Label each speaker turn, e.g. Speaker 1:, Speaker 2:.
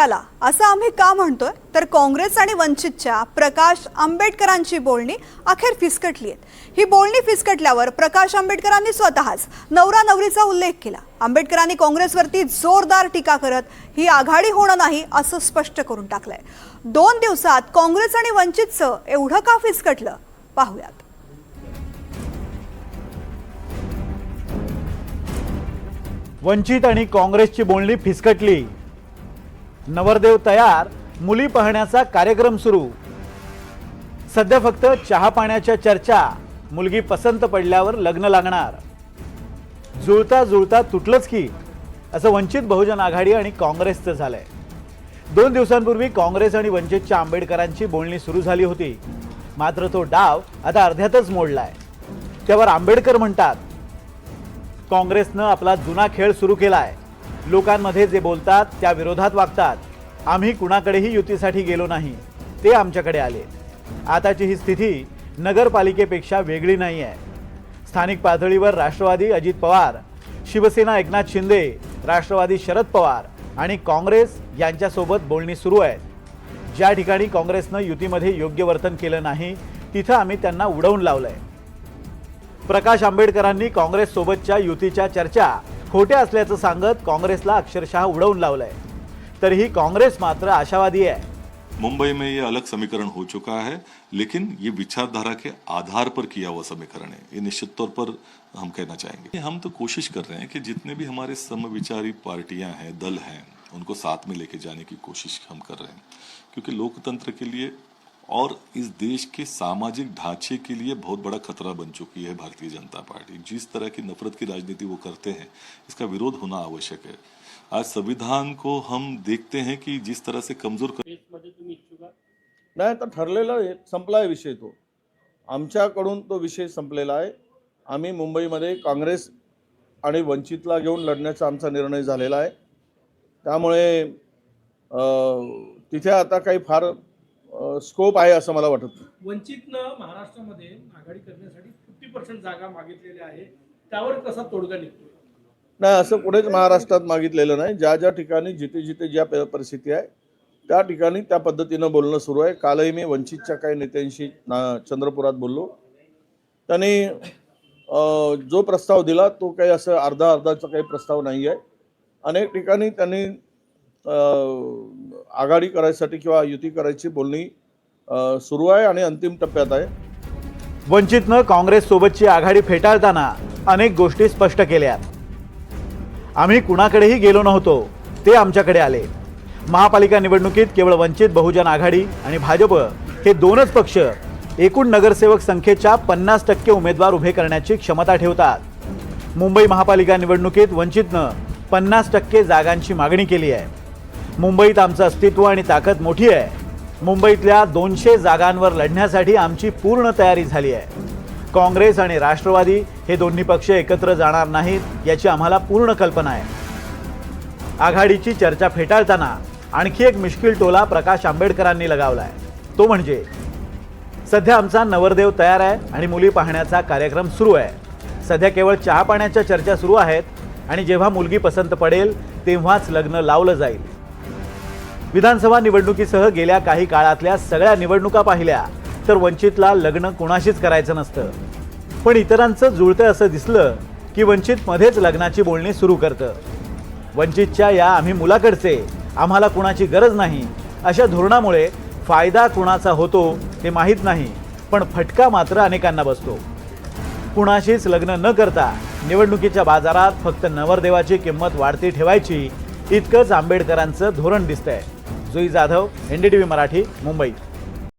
Speaker 1: असं आम्ही का म्हणतोय तर काँग्रेस आणि वंचितच्या प्रकाश आंबेडकरांची बोलणी अखेर फिसकटली आहेत। ही बोलणी फिसकटल्यावर प्रकाश आंबेडकरांनी स्वतःच नवरा नवरीचा उल्लेख केला। आंबेडकरांनी काँग्रेसवरती जोरदार टीका करत ही आघाडी होणार नाही असं स्पष्ट करून टाकलंय। 2 दिवसात काँग्रेस आणि वंचितचं एवढं का फिसकटलं पाहूयात।
Speaker 2: वंचित आणि काँग्रेसची बोलणी फिसकटली। नवरदेव तयार, मुली पाहण्याचा कार्यक्रम सुरू। सध्या फक्त चहा पाण्याच्या चर्चा, मुलगी पसंत पडल्यावर लग्न लागणार। जुळता जुळता तुटलंच की असं वंचित बहुजन आघाडी आणि काँग्रेसचं झालंय। 2 दिवसांपूर्वी काँग्रेस आणि वंचितच्या आंबेडकरांची बोलणी सुरू झाली होती, मात्र तो डाव आता अर्ध्यातच मोडलाय। त्यावर आंबेडकर म्हणतात, काँग्रेसनं आपला जुना खेळ सुरू केलाय। लोकांमध्ये जे बोलतात त्या विरोधात वागतात। आम्ही कुणाकडेही युतीसाठी गेलो नाही, ते आमच्याकडे आले। आताची ही स्थिती नगरपालिकेपेक्षा वेगळी नाही आहे। स्थानिक पातळीवर राष्ट्रवादी अजित पवार, शिवसेना एकनाथ शिंदे, राष्ट्रवादी शरद पवार आणि काँग्रेस यांच्यासोबत बोलणी सुरू आहे। ज्या ठिकाणी काँग्रेसनं युतीमध्ये योग्य वर्तन केलं नाही तिथं आम्ही त्यांना उडवून लावलंय। प्रकाश आंबेडकरांनी काँग्रेस सोबतच्या युतीच्या चर्चा खोट्या असल्याचं सांगत काँग्रेसला अक्षरशः उडवून लावलंय। तरीही काँग्रेस मात्र आशावादी आहे।
Speaker 3: मुंबई में ये अलग समीकरण हो चुका है, लेकिन ये विचारधारा के आधार पर किया हुआ समीकरण है, ये निश्चित तौर पर हम कहना चाहेंगे। हम तो कोशिश कर रहे हैं कि जितने भी हमारे समविचारी पार्टियां हैं, दल हैं, उनको साथ में लेके जाने की कोशिश हम कर रहे हैं, क्योंकि लोकतंत्र के लिए और इस देश के सामाजिक ढांचे के लिए बहुत बड़ा खतरा बन चुकी है भारतीय जनता पार्टी। जिस तरह की नफरत की राजनीति वो करते हैं, इसका विरोध होना आवश्यक है। आज संविधान को हम देखते हैं कि जिस तरह से कमजोर
Speaker 4: नाही तर ठरलेला संपलाय विषय, तो आमच्याकडून तो विषय संपलेला आहे। आम्ही मुंबईमध्ये काँग्रेस आणि वंचितला घेऊन लढण्याचा आमचा निर्णय झालेला आहे। त्यामुळे तिथे आता काही फार स्कोप आहे असं मला वाटत नाही।
Speaker 5: वंचितनं महाराष्ट्रामध्ये आघाडी करण्यासाठी 50% जागा मागितलेल्या आहे, त्यावर कसा तोडगा निघतो?
Speaker 4: नाही, असं कुठेच महाराष्ट्रात मागितलेलं नाही। ज्या ज्या ठिकाणी जिथे ज्या परिस्थिती आहे त्या ठिकाणी त्या पद्धतीनं बोलणं सुरू आहे। कालही मी वंचितच्या काही नेत्यांशी चंद्रपुरात बोललो। त्यांनी जो प्रस्ताव दिला तो काही असं अर्धाचा काही प्रस्ताव नाही आहे। अनेक ठिकाणी त्यांनी आघाडी करायसाठी किंवा युती करायची बोलणी सुरू आहे आणि अंतिम टप्प्यात आहे।
Speaker 2: वंचितनं काँग्रेस सोबतची आघाडी फेटाळताना अनेक गोष्टी स्पष्ट केल्या। आम्ही कुणाकडेही गेलो नव्हतो, ते आमच्याकडे आले। महापालिका निवडणुकीत केवळ वंचित बहुजन आघाडी आणि भाजप हे 2च पक्ष एकूण नगरसेवक संख्येच्या 50% उमेदवार उभे करण्याची क्षमता ठेवतात। मुंबई महापालिका निवडणुकीत वंचितनं 50% जागांची मागणी केली आहे। मुंबईत आमचं अस्तित्व आणि ताकद मोठी आहे। मुंबईतल्या 200 जागांवर लढण्यासाठी आमची पूर्ण तयारी झाली आहे। काँग्रेस आणि राष्ट्रवादी हे दोन्ही पक्ष एकत्र जाणार नाहीत याची आम्हाला पूर्ण कल्पना आहे। आघाडीची चर्चा फेटाळताना आणखी एक मिश्किल टोला प्रकाश आंबेडकरांनी लगावलाय। तो म्हणजे सध्या आमचा नवरदेव तयार आहे आणि मुली पाहण्याचा कार्यक्रम सुरू आहे। सध्या केवळ चहा पाण्याच्या चर्चा सुरू आहेत आणि जेव्हा मुलगी पसंत पडेल तेव्हाच लग्न लावलं जाईल। विधानसभा निवडणुकीसह गेल्या काही काळातल्या सगळ्या निवडणुका पाहिल्या तर वंचितला लग्न कोणाशीच करायचं नसतं, पण इतरांचं जुळतं असं दिसलं की वंचित मध्येच लग्नाची बोलणी सुरू करतं। वंचितच्या या आम्ही मुलाकडचे, आम्हाला कुणाची गरज नाही अशा धोरणामुळे फायदा कुणाचा होतो ते माहीत नाही, पण फटका मात्र अनेकांना बसतो। कुणाशीच लग्न न करता निवडणुकीच्या बाजारात फक्त नवरदेवाची किंमत वाढती ठेवायची इतकंच आंबेडकरांचं धोरण दिसतंय। जुई जाधव, NDTV मराठी, मुंबई।